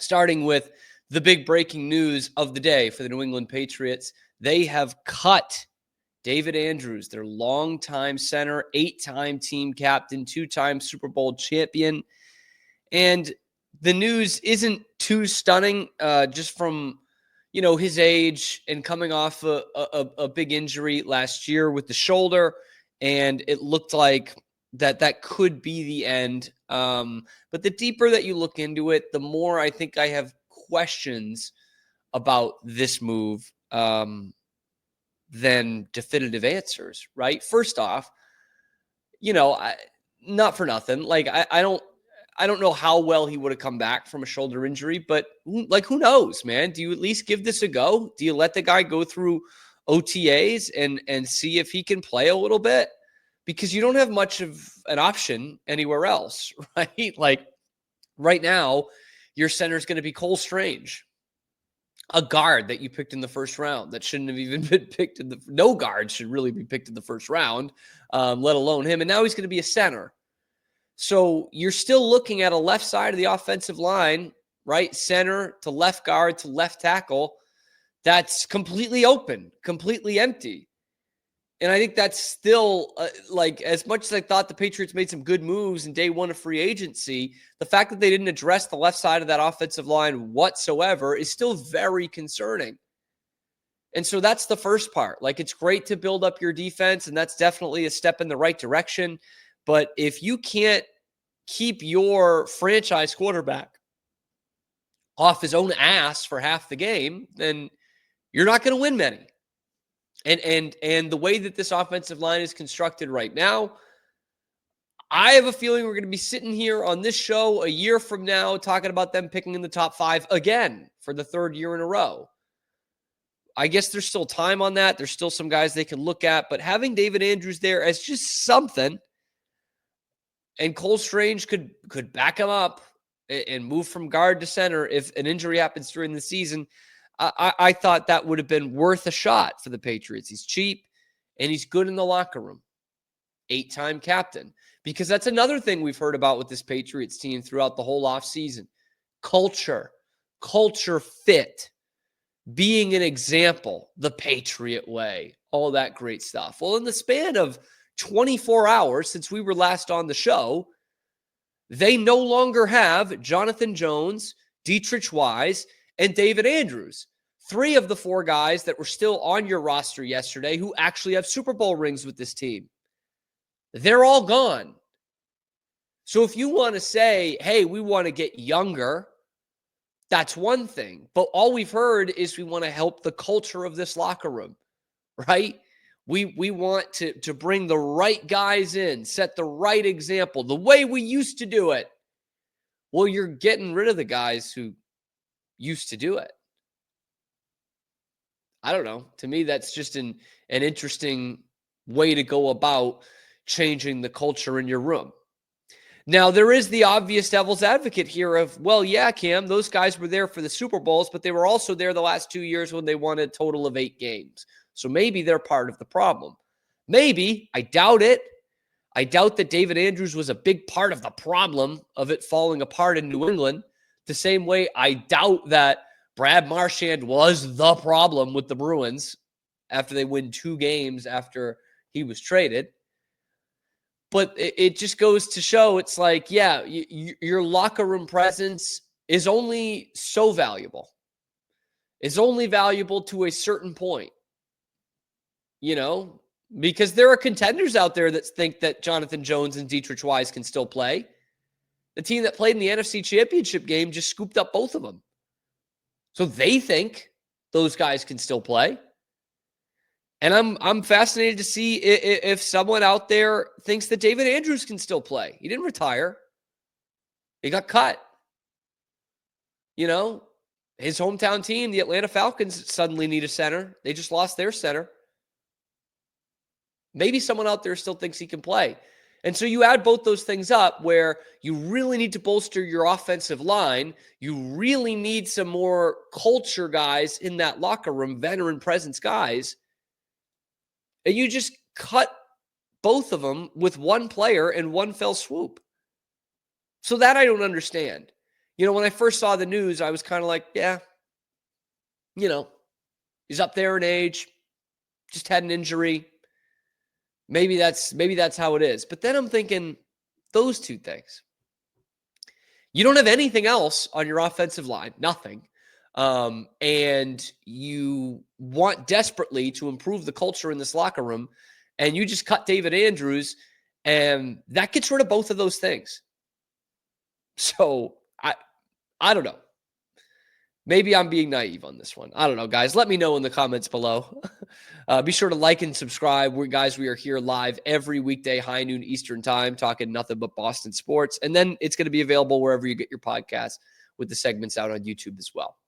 starting with the big breaking news of the day for the New England Patriots. They have cut David Andrews, their longtime center, 8-time team captain, 2-time Super Bowl champion. And the news isn't too stunning, just from, his age and coming off a big injury last year with the shoulder. And it looked like that could be the end. But the deeper that you look into it, the more I think I have questions about this move than definitive answers, right? First off, not for nothing. Like, I don't know how well he would have come back from a shoulder injury, but who knows, man? Do you at least give this a go? Do you let the guy go through OTAs and see if he can play a little bit? Because you don't have much of an option anywhere else, right? Like right now, your center is going to be Cole Strange, a guard that you picked in the first round that shouldn't have even been picked no guard should really be picked in the first round, let alone him. And now he's going to be a center. So you're still looking at a left side of the offensive line, right? Center to left guard to left tackle. That's completely open, completely empty. And I think that's still, as much as I thought the Patriots made some good moves in day one of free agency, the fact that they didn't address the left side of that offensive line whatsoever is still very concerning. And so that's the first part. Like, it's great to build up your defense, and that's definitely a step in the right direction. But if you can't keep your franchise quarterback off his own ass for half the game, then you're not going to win many. And the way that this offensive line is constructed right now, I have a feeling we're going to be sitting here on this show a year from now talking about them picking in the top 5 again for the third year in a row. I guess there's still time on that. There's still some guys they can look at, but having David Andrews there as just something, and Cole Strange could back him up and move from guard to center if an injury happens during the season. I thought that would have been worth a shot for the Patriots. He's cheap, and he's good in the locker room. 8-time captain. Because that's another thing we've heard about with this Patriots team throughout the whole offseason. Culture fit, being an example, the Patriot way, all that great stuff. Well, in the span of 24 hours since we were last on the show, they no longer have Jonathan Jones, Dietrich Wise, and David Andrews, 3 of the 4 guys that were still on your roster yesterday who actually have Super Bowl rings with this team. They're all gone. So if you want to say, hey, we want to get younger, that's one thing. But all we've heard is we want to help the culture of this locker room, right? We want to bring the right guys in, set the right example, the way we used to do it. Well, you're getting rid of the guys who used to do it. I don't know. To me, that's just an interesting way to go about changing the culture in your room. Now, there is the obvious devil's advocate here of, well, yeah, Cam, those guys were there for the Super Bowls, but they were also there the last 2 years when they won a total of 8 games. So maybe they're part of the problem. Maybe. I doubt it. I doubt that David Andrews was a big part of the problem of it falling apart in New England. The same way I doubt that Brad Marchand was the problem with the Bruins after they win 2 games after he was traded. But it just goes to show, it's like, yeah, your locker room presence is only so valuable. It's only valuable to a certain point, because there are contenders out there that think that Jonathan Jones and Dietrich Wise can still play. The team that played in the NFC Championship game just scooped up both of them. So they think those guys can still play. And I'm fascinated to see if someone out there thinks that David Andrews can still play. He didn't retire. He got cut. His hometown team, the Atlanta Falcons, suddenly need a center. They just lost their center. Maybe someone out there still thinks he can play. And so you add both those things up where you really need to bolster your offensive line. You really need some more culture guys in that locker room, veteran presence guys. And you just cut both of them with one player in one fell swoop. So that I don't understand. When I first saw the news, I was kind of like, yeah, he's up there in age, just had an injury. Maybe that's how it is. But then I'm thinking those two things. You don't have anything else on your offensive line, nothing. And you want desperately to improve the culture in this locker room, and you just cut David Andrews, and that gets rid of both of those things. So I don't know. Maybe I'm being naive on this one. I don't know, guys. Let me know in the comments below. Be sure to like and subscribe. We are here live every weekday, high noon Eastern time, talking nothing but Boston sports. And then it's going to be available wherever you get your podcasts with the segments out on YouTube as well.